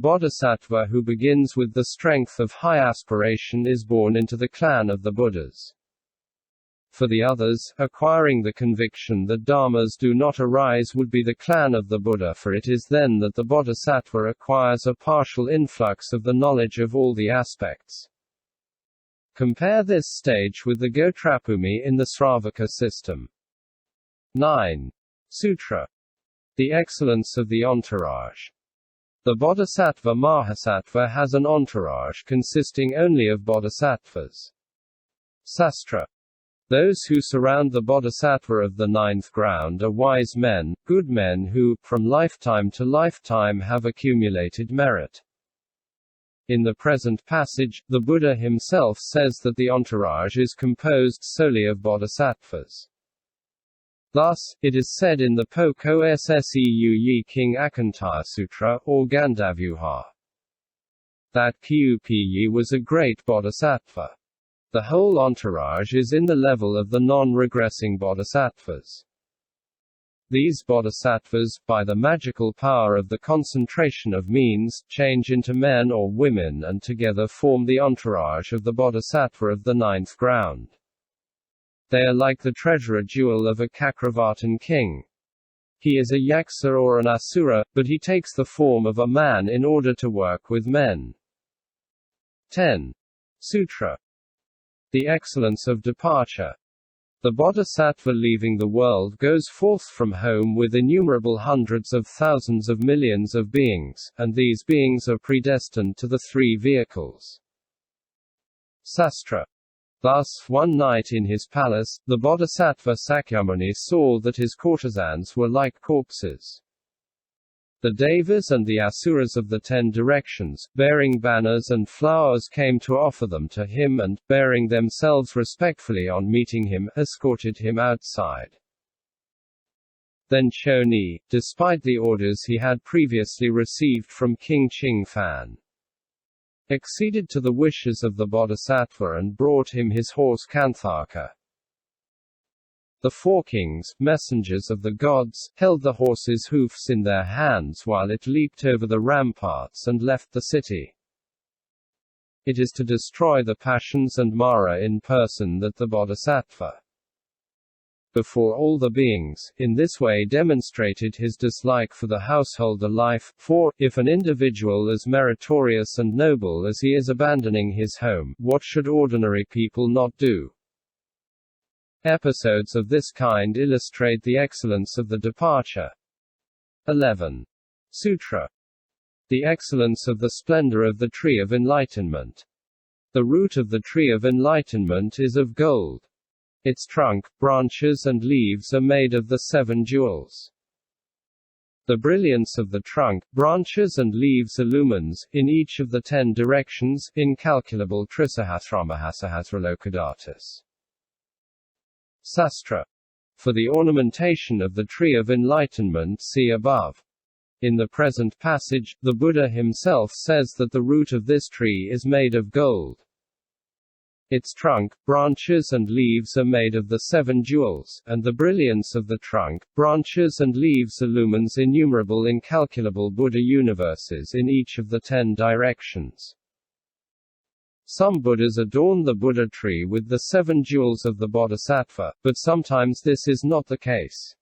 Bodhisattva who begins with the strength of high aspiration is born into the clan of the Buddhas. For the others, acquiring the conviction that dharmas do not arise would be the clan of the Buddha, for it is then that the Bodhisattva acquires a partial influx of the knowledge of all the aspects. Compare this stage with the Gotrabhumi in the Sravaka system. 9. Sutra. The excellence of the entourage. The Bodhisattva-mahasattva has an entourage consisting only of bodhisattvas. Sastra. Those who surround the bodhisattva of the ninth ground are wise men, good men who, from lifetime to lifetime have accumulated merit. In the present passage, the Buddha himself says that the entourage is composed solely of bodhisattvas. Thus, it is said in the Poko Sseu King Akantaya Sutra, or Gandavyuha, that Kyupi was a great bodhisattva. The whole entourage is in the level of the non-regressing bodhisattvas. These bodhisattvas, by the magical power of the concentration of means, change into men or women and together form the entourage of the bodhisattva of the ninth ground. They are like the treasurer jewel of a Chakravartin king. He is a yaksa or an asura, but he takes the form of a man in order to work with men. 10. Sutra. The excellence of departure. The bodhisattva leaving the world goes forth from home with innumerable hundreds of thousands of millions of beings, and these beings are predestined to the three vehicles. Sastra. Thus, one night in his palace, the Bodhisattva Sakyamuni saw that his courtesans were like corpses. The Devas and the Asuras of the 10 directions, bearing banners and flowers, came to offer them to him and, bearing themselves respectfully on meeting him, escorted him outside. Then Choni, despite the orders he had previously received from King Ching-fan, acceded to the wishes of the Bodhisattva and brought him his horse Kanthaka. The 4 kings, messengers of the gods, held the horse's hoofs in their hands while it leaped over the ramparts and left the city. It is to destroy the passions and Mara in person that the Bodhisattva, before all the beings, in this way demonstrated his dislike for the householder life, for, if an individual as meritorious and noble as he is abandoning his home, what should ordinary people not do? Episodes of this kind illustrate the excellence of the departure. 11. Sutra. The excellence of the splendor of the tree of enlightenment. The root of the tree of enlightenment is of gold. Its trunk, branches and leaves are made of the 7 jewels. The brilliance of the trunk, branches and leaves illumines, in each of the 10 directions, incalculable Trisahasramahasahasralokadartas. Sastra. For the ornamentation of the tree of enlightenment see above. In the present passage, the Buddha himself says that the root of this tree is made of gold. Its trunk, branches and leaves are made of the 7 jewels, and the brilliance of the trunk, branches and leaves illumines innumerable incalculable Buddha universes in each of the 10 directions. Some Buddhas adorn the Buddha tree with the 7 jewels of the Bodhisattva, but sometimes this is not the case.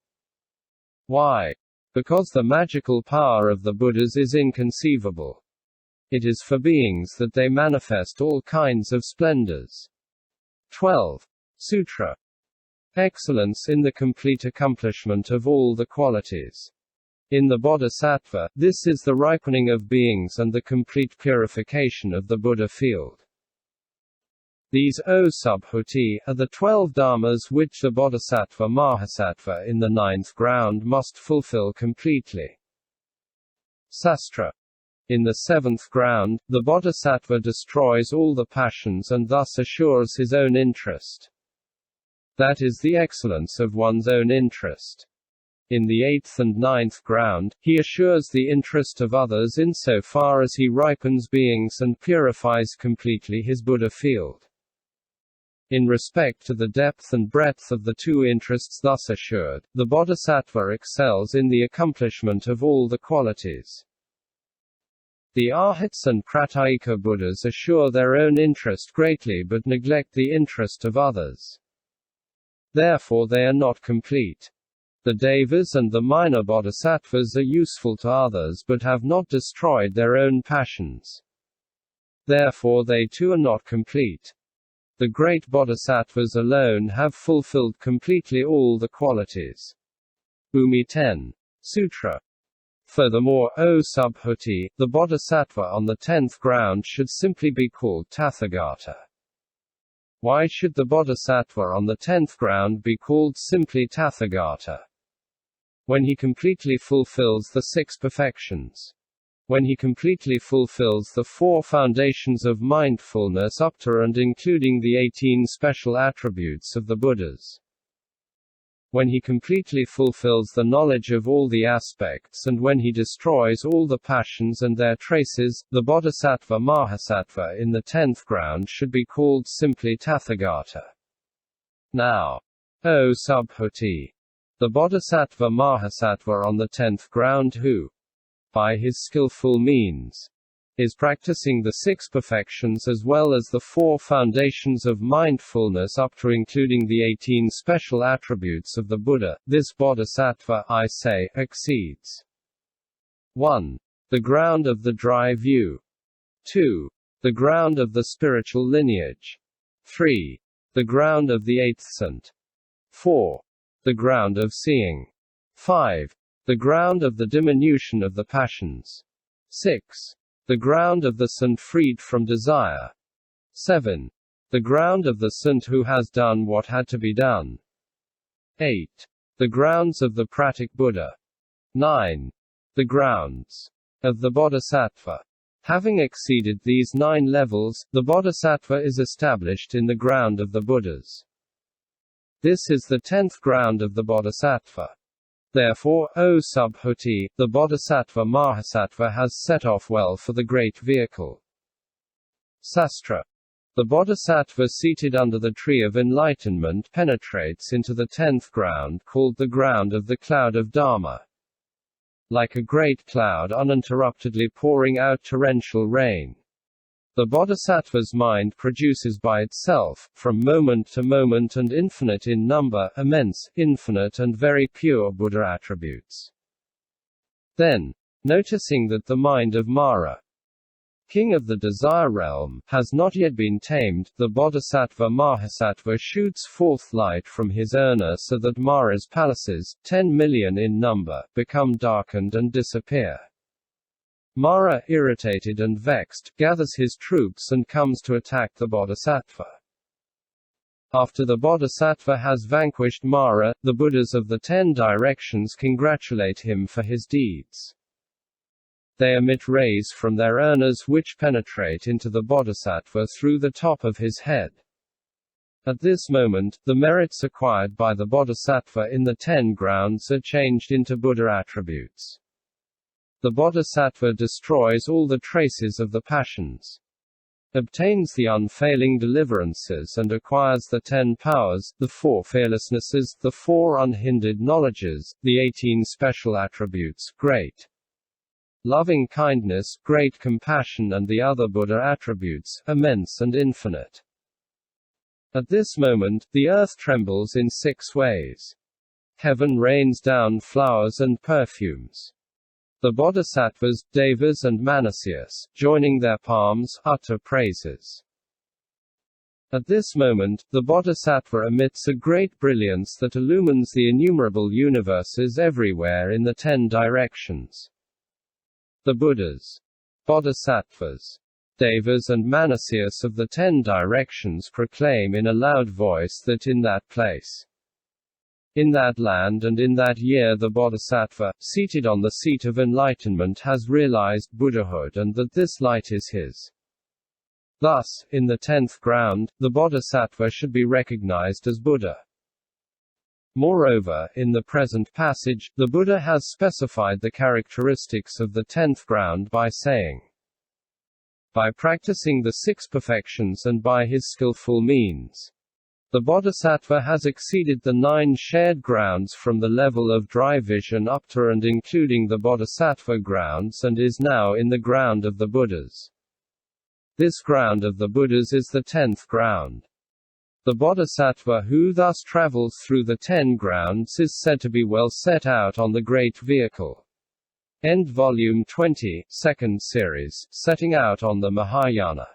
Why? Because the magical power of the Buddhas is inconceivable. It is for beings that they manifest all kinds of splendors. 12. Sutra. Excellence in the complete accomplishment of all the qualities. In the Bodhisattva, this is the ripening of beings and the complete purification of the Buddha field. These, O Subhuti, are the 12 dharmas which the Bodhisattva-mahasattva in the 9th ground must fulfill completely. Sastra. In the 7th ground, the Bodhisattva destroys all the passions and thus assures his own interest. That is the excellence of one's own interest. In the 8th and 9th ground, he assures the interest of others insofar as he ripens beings and purifies completely his Buddha field. In respect to the depth and breadth of the 2 interests thus assured, the Bodhisattva excels in the accomplishment of all the qualities. The Arhats and pratykebuddhas assure their own interest greatly but neglect the interest of others. Therefore they are not complete. The Devas and the minor bodhisattvas are useful to others but have not destroyed their own passions. Therefore they too are not complete. The great bodhisattvas alone have fulfilled completely all the qualities. Bhumi 10. Sutra. Furthermore, O Subhuti, the bodhisattva on the 10th ground should simply be called Tathagata. Why should the bodhisattva on the 10th ground be called simply Tathagata? When he completely fulfills the 6 perfections. When he completely fulfills the 4 foundations of mindfulness up to and including the 18 special attributes of the Buddhas. When he completely fulfills the knowledge of all the aspects and when he destroys all the passions and their traces, the Bodhisattva-mahasattva in the 10th ground should be called simply Tathagata. Now, O Subhuti, the Bodhisattva-mahasattva on the 10th ground who, by his skillful means, is practicing the 6 perfections as well as the 4 foundations of mindfulness up to including the 18 special attributes of the Buddha, this bodhisattva, I say, exceeds 1. The ground of the dry view. 2. The ground of the spiritual lineage. 3. The ground of the 8th scent. 4. The ground of seeing. 5. The ground of the diminution of the passions. 6. The ground of the saint freed from desire. 7. The ground of the saint who has done what had to be done. 8. The grounds of the pratykebuddha. 9. The grounds of the bodhisattva. Having exceeded these 9 levels, the bodhisattva is established in the ground of the Buddhas. This is the 10th ground of the bodhisattva. Therefore, O Subhuti, the Bodhisattva-mahasattva has set off well for the great vehicle. Sutra. The bodhisattva seated under the tree of enlightenment penetrates into the 10th ground called the ground of the cloud of Dharma. Like a great cloud uninterruptedly pouring out torrential rain, the bodhisattva's mind produces by itself, from moment to moment and infinite in number, immense, infinite and very pure Buddha attributes. Then, noticing that the mind of Mara, king of the desire realm, has not yet been tamed, the Bodhisattva-mahasattva shoots forth light from his urna so that Mara's palaces, 10 million in number, become darkened and disappear. Mara, irritated and vexed, gathers his troops and comes to attack the bodhisattva. After the bodhisattva has vanquished Mara, the Buddhas of the 10 directions congratulate him for his deeds. They emit rays from their urnas which penetrate into the bodhisattva through the top of his head. At this moment, the merits acquired by the bodhisattva in the 10 grounds are changed into Buddha attributes. The bodhisattva destroys all the traces of the passions, obtains the unfailing deliverances and acquires the 10 powers, the 4 fearlessnesses, the 4 unhindered knowledges, the 18 special attributes, great loving kindness, great compassion and the other Buddha attributes, immense and infinite. At this moment, the earth trembles in 6 ways. Heaven rains down flowers and perfumes. The bodhisattvas, devas and manasiyas, joining their palms, utter praises. At this moment, the bodhisattva emits a great brilliance that illumines the innumerable universes everywhere in the 10 directions. The Buddhas, bodhisattvas, devas and manasiyas of the 10 directions proclaim in a loud voice that in that place, in that land and in that year the bodhisattva, seated on the seat of enlightenment has realized Buddhahood and that this light is his. Thus, in the 10th ground, the bodhisattva should be recognized as Buddha. Moreover, in the present passage, the Buddha has specified the characteristics of the 10th ground by saying, by practicing the 6 perfections and by his skillful means, The Bodhisattva has exceeded the 9 shared grounds from the level of dry vision up to and including the Bodhisattva grounds and is now in the ground of the Buddhas. This ground of the Buddhas is the 10th ground. The Bodhisattva who thus travels through the 10 grounds is said to be well set out on the Great Vehicle. End Volume 20, Second Series, Setting Out on the Mahāyāna.